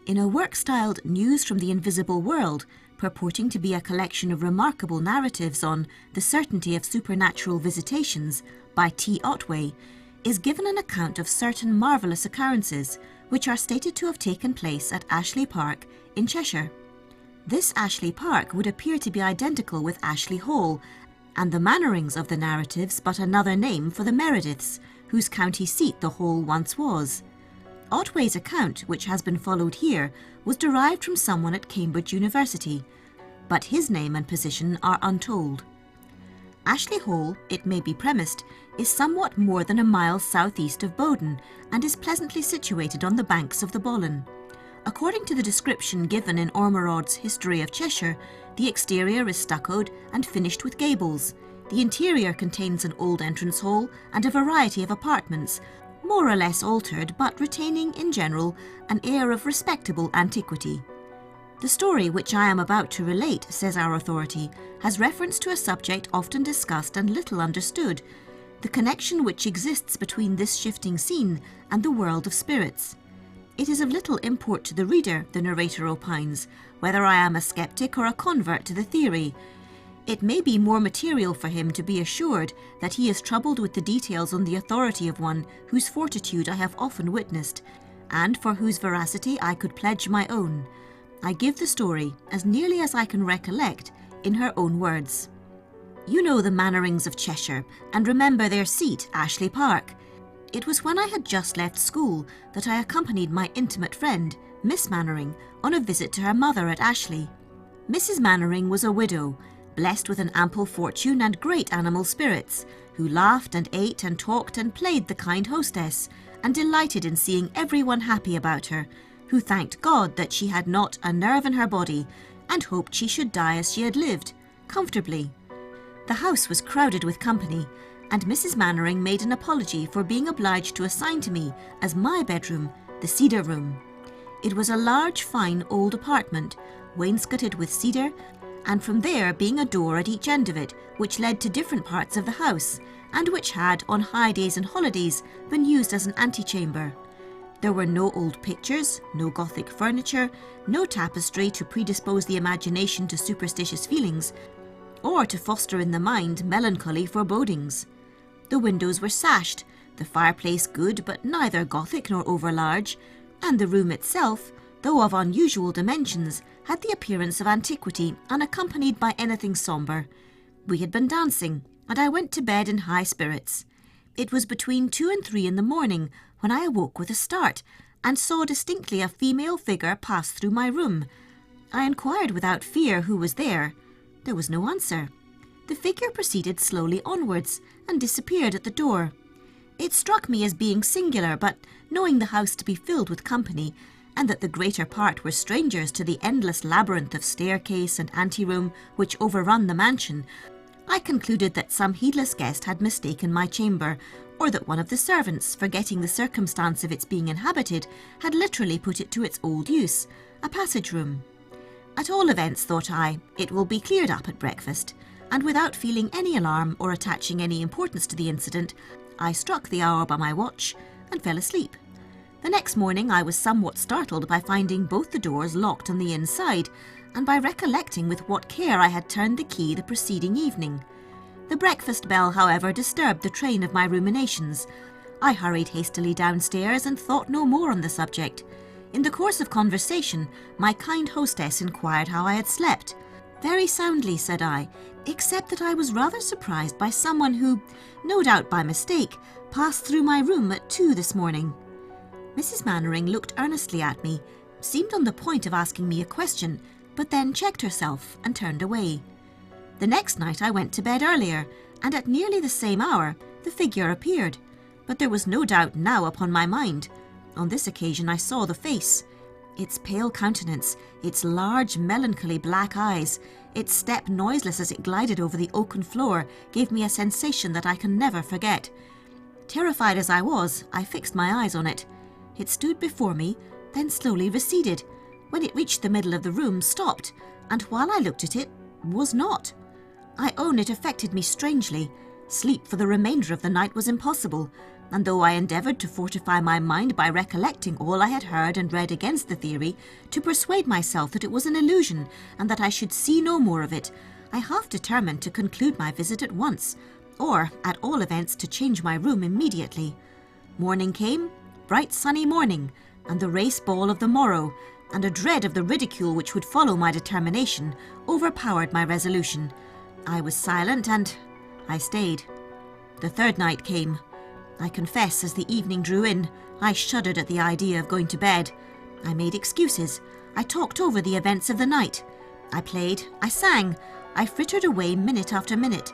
In a work styled News from the Invisible World, purporting to be a collection of remarkable narratives on the certainty of supernatural visitations by T. Otway, is given an account of certain marvellous occurrences which are stated to have taken place at Ashley Park in Cheshire. This Ashley Park would appear to be identical with Ashley Hall, and the Mannerings of the narratives but another name for the Merediths, whose county seat the Hall once was. Otway's account, which has been followed here, was derived from someone at Cambridge University, but his name and position are untold. Ashley Hall, it may be premised, is somewhat more than a mile southeast of Bowdon and is pleasantly situated on the banks of the Bollen. According to the description given in Ormerod's History of Cheshire, the exterior is stuccoed and finished with gables. The interior contains an old entrance hall and a variety of apartments, more or less altered but retaining, in general, an air of respectable antiquity. The story which I am about to relate, says our authority, has reference to a subject often discussed and little understood, the connection which exists between this shifting scene and the world of spirits. It is of little import to the reader, the narrator opines, whether I am a sceptic or a convert to the theory. It may be more material for him to be assured that he is troubled with the details on the authority of one whose fortitude I have often witnessed, and for whose veracity I could pledge my own. I give the story, as nearly as I can recollect, in her own words. You know the Mannerings of Cheshire, and remember their seat, Ashley Park. It was when I had just left school that I accompanied my intimate friend, Miss Mannering, on a visit to her mother at Ashley. Mrs. Mannering was a widow, blessed with an ample fortune and great animal spirits, who laughed and ate and talked and played the kind hostess, and delighted in seeing everyone happy about her, who thanked God that she had not a nerve in her body, and hoped she should die as she had lived, comfortably. The house was crowded with company, and Mrs. Mannering made an apology for being obliged to assign to me, as my bedroom, the cedar room. It was a large, fine old apartment, wainscoted with cedar, and from there being a door at each end of it, which led to different parts of the house, and which had, on high days and holidays, been used as an antechamber. There were no old pictures, no Gothic furniture, no tapestry to predispose the imagination to superstitious feelings, or to foster in the mind melancholy forebodings. The windows were sashed, the fireplace good but neither Gothic nor over-large, and the room itself, though of unusual dimensions, had the appearance of antiquity unaccompanied by anything sombre. We had been dancing, and I went to bed in high spirits. It was between 2 and 3 in the morning when I awoke with a start, and saw distinctly a female figure pass through my room. I inquired without fear who was there. There was no answer. The figure proceeded slowly onwards, and disappeared at the door. It struck me as being singular, but knowing the house to be filled with company, and that the greater part were strangers to the endless labyrinth of staircase and anteroom which overrun the mansion, I concluded that some heedless guest had mistaken my chamber, or that one of the servants, forgetting the circumstance of its being inhabited, had literally put it to its old use, a passage-room. At all events, thought I, it will be cleared up at breakfast, and without feeling any alarm or attaching any importance to the incident, I struck the hour by my watch and fell asleep. The next morning I was somewhat startled by finding both the doors locked on the inside, and by recollecting with what care I had turned the key the preceding evening. The breakfast bell, however, disturbed the train of my ruminations. I hurried hastily downstairs and thought no more on the subject. In the course of conversation, my kind hostess inquired how I had slept. Very soundly, said I, except that I was rather surprised by someone who, no doubt by mistake, passed through my room at 2 this morning. Mrs. Mannering looked earnestly at me, seemed on the point of asking me a question, but then checked herself and turned away. The next night I went to bed earlier, and at nearly the same hour the figure appeared, but there was no doubt now upon my mind. On this occasion I saw the face. Its pale countenance, its large melancholy black eyes, its step noiseless as it glided over the oaken floor, gave me a sensation that I can never forget. Terrified as I was, I fixed my eyes on it. It stood before me, then slowly receded. When it reached the middle of the room, stopped, and while I looked at it, was not. I own it affected me strangely. Sleep for the remainder of the night was impossible. and though I endeavoured to fortify my mind by recollecting all I had heard and read against the theory, to persuade myself that it was an illusion and that I should see no more of it, I half determined to conclude my visit at once, or, at all events, to change my room immediately. Morning came, bright sunny morning, and the race ball of the morrow, and a dread of the ridicule which would follow my determination overpowered my resolution. I was silent, and I stayed. The third night came. I confess, as the evening drew in, I shuddered at the idea of going to bed. I made excuses. I talked over the events of the night. I played. I sang. I frittered away minute after minute.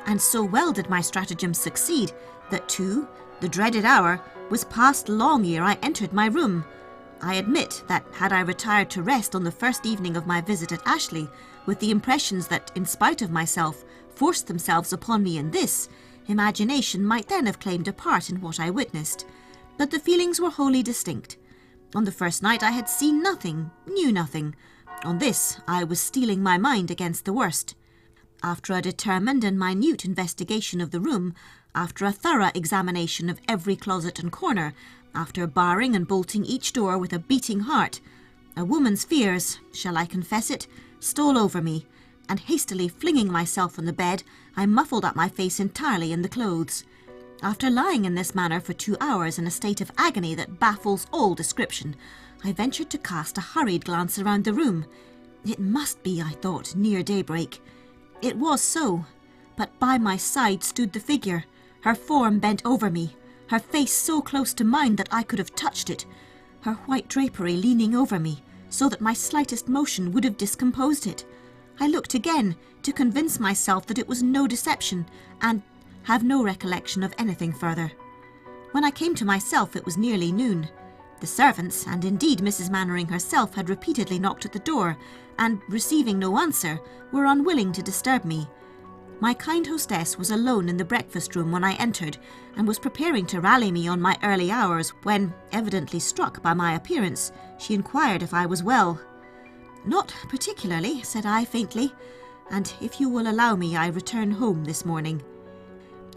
And so well did my stratagem succeed that 2, the dreaded hour, was past long ere I entered my room. I admit that had I retired to rest on the first evening of my visit at Ashley, with the impressions that, in spite of myself, forced themselves upon me in this, imagination might then have claimed a part in what I witnessed. But the feelings were wholly distinct. On the first night I had seen nothing, knew nothing. On this I was steeling my mind against the worst. After a determined and minute investigation of the room, after a thorough examination of every closet and corner, after barring and bolting each door with a beating heart, a woman's fears, shall I confess it, stole over me, and hastily flinging myself on the bed, I muffled up my face entirely in the clothes. After lying in this manner for 2 hours in a state of agony that baffles all description, I ventured to cast a hurried glance around the room. It must be, I thought, near daybreak. It was so, but by my side stood the figure, her form bent over me, her face so close to mine that I could have touched it, her white drapery leaning over me, so that my slightest motion would have discomposed it. I looked again, to convince myself that it was no deception, and have no recollection of anything further. When I came to myself, it was nearly noon. The servants, and indeed Mrs. Mannering herself, had repeatedly knocked at the door, and, receiving no answer, were unwilling to disturb me. My kind hostess was alone in the breakfast-room when I entered, and was preparing to rally me on my early hours, when, evidently struck by my appearance, she inquired if I was well. "Not particularly," said I faintly, "and if you will allow me, I return home this morning."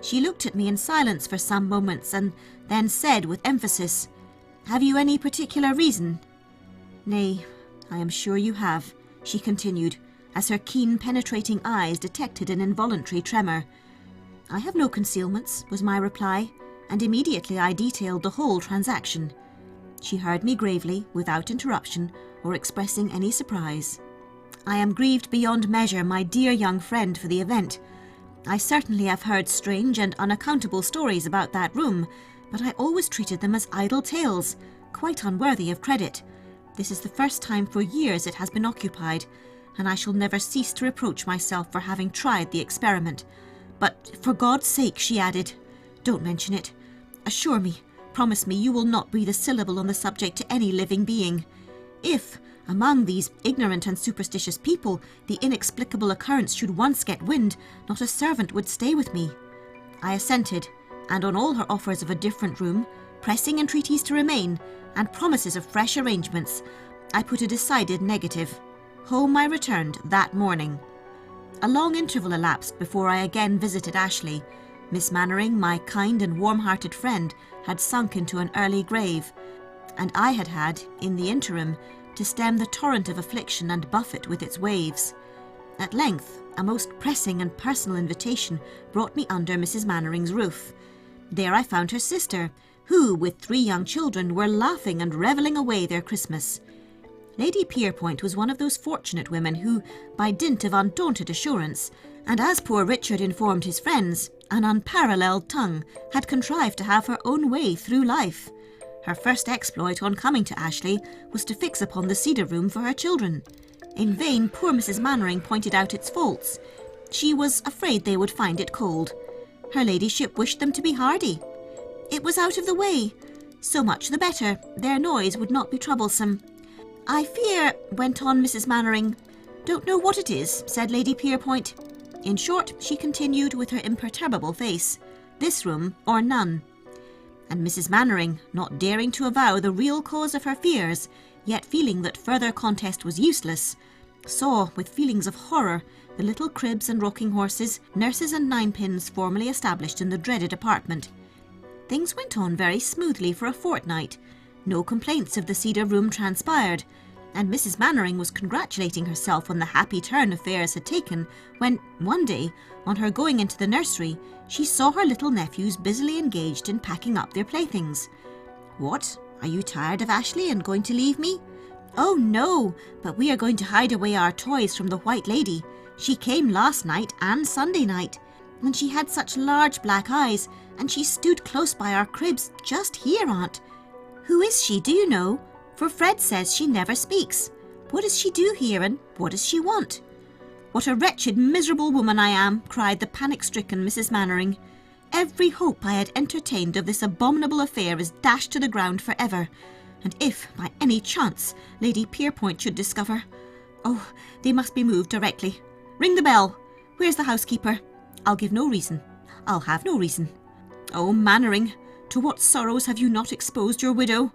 She looked at me in silence for some moments, and then said with emphasis, "Have you any particular reason?" "Nay, I am sure you have," she continued, as her keen penetrating eyes detected an involuntary tremor. "I have no concealments," was my reply, and immediately I detailed the whole transaction. She heard me gravely, without interruption, or expressing any surprise. "I am grieved beyond measure, my dear young friend, for the event. I certainly have heard strange and unaccountable stories about that room, but I always treated them as idle tales, quite unworthy of credit. This is the first time for years it has been occupied, and I shall never cease to reproach myself for having tried the experiment. But for God's sake," she added, "don't mention it. Assure me, promise me you will not breathe a syllable on the subject to any living being. If, among these ignorant and superstitious people, the inexplicable occurrence should once get wind, not a servant would stay with me." I assented, and on all her offers of a different room, pressing entreaties to remain, and promises of fresh arrangements, I put a decided negative. Home I returned that morning. A long interval elapsed before I again visited Ashley. Miss Mannering, my kind and warm-hearted friend, had sunk into an early grave, and I had had, in the interim, to stem the torrent of affliction and buffet with its waves. At length, a most pressing and personal invitation brought me under Mrs. Mannering's roof. There I found her sister, who, with 3 young children, were laughing and revelling away their Christmas. Lady Pierpoint was one of those fortunate women who, by dint of undaunted assurance, and as poor Richard informed his friends, an unparalleled tongue, had contrived to have her own way through life. Her first exploit on coming to Ashley was to fix upon the cedar room for her children. In vain poor Mrs. Mannering pointed out its faults. She was afraid they would find it cold. Her ladyship wished them to be hardy. It was out of the way. So much the better. Their noise would not be troublesome. "I fear," went on Mrs. Mannering. "Don't know what it is," said Lady Pierpoint. "In short," she continued with her imperturbable face, "this room or none." And Mrs. Mannering, not daring to avow the real cause of her fears, yet feeling that further contest was useless, saw, with feelings of horror, the little cribs and rocking horses, nurses and ninepins formerly established in the dreaded apartment. Things went on very smoothly for a fortnight. No complaints of the Cedar Room transpired, and Mrs. Mannering was congratulating herself on the happy turn affairs had taken when, one day, on her going into the nursery, she saw her little nephews busily engaged in packing up their playthings. "What? Are you tired of Ashley and going to leave me?" "Oh, no, but we are going to hide away our toys from the White Lady. She came last night and Sunday night, and she had such large black eyes, and she stood close by our cribs, just here, Aunt." "Who is she, do you know? For Fred says she never speaks. What does she do here, and what does she want?" "What a wretched, miserable woman I am," cried the panic-stricken Mrs. Mannering. "Every hope I had entertained of this abominable affair is dashed to the ground for ever. And if, by any chance, Lady Pierpoint should discover... Oh, they must be moved directly. Ring the bell. Where's the housekeeper? I'll give no reason. I'll have no reason. Oh, Mannering, to what sorrows have you not exposed your widow?"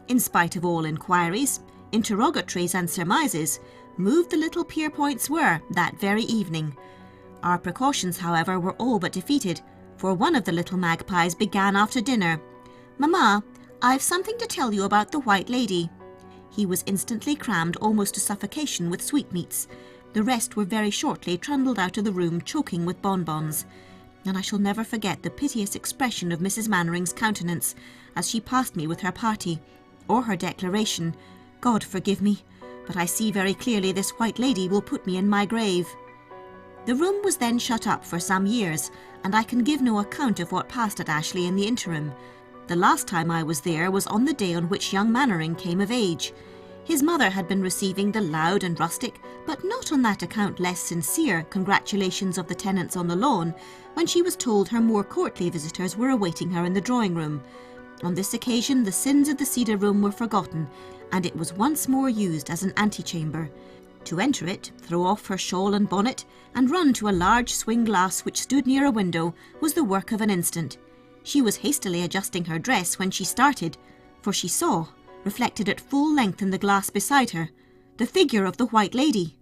In spite of all inquiries, interrogatories and surmises, moved the little Pierpoints were that very evening. Our precautions, however, were all but defeated, for one of the little magpies began after dinner. "Mamma, I've something to tell you about the White Lady." He was instantly crammed almost to suffocation with sweetmeats. The rest were very shortly trundled out of the room choking with bonbons. And I shall never forget the piteous expression of Mrs. Mannering's countenance as she passed me with her party, or her declaration, "God forgive me, but I see very clearly this White Lady will put me in my grave." The room was then shut up for some years, and I can give no account of what passed at Ashley in the interim. The last time I was there was on the day on which young Mannering came of age. His mother had been receiving the loud and rustic, but not on that account less sincere, congratulations of the tenants on the lawn, when she was told her more courtly visitors were awaiting her in the drawing-room. On this occasion the sins of the Cedar Room were forgotten, and it was once more used as an antechamber. To enter it, throw off her shawl and bonnet, and run to a large swing glass which stood near a window was the work of an instant. She was hastily adjusting her dress when she started, for she saw, reflected at full length in the glass beside her, the figure of the White Lady.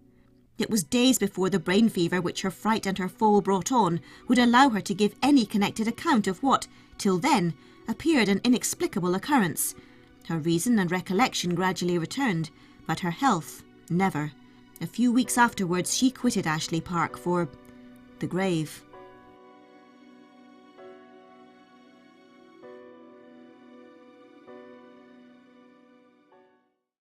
It was days before the brain fever which her fright and her fall brought on would allow her to give any connected account of what, till then, appeared an inexplicable occurrence. Her reason and recollection gradually returned, but her health never. A few weeks afterwards she quitted Ashley Park for the grave.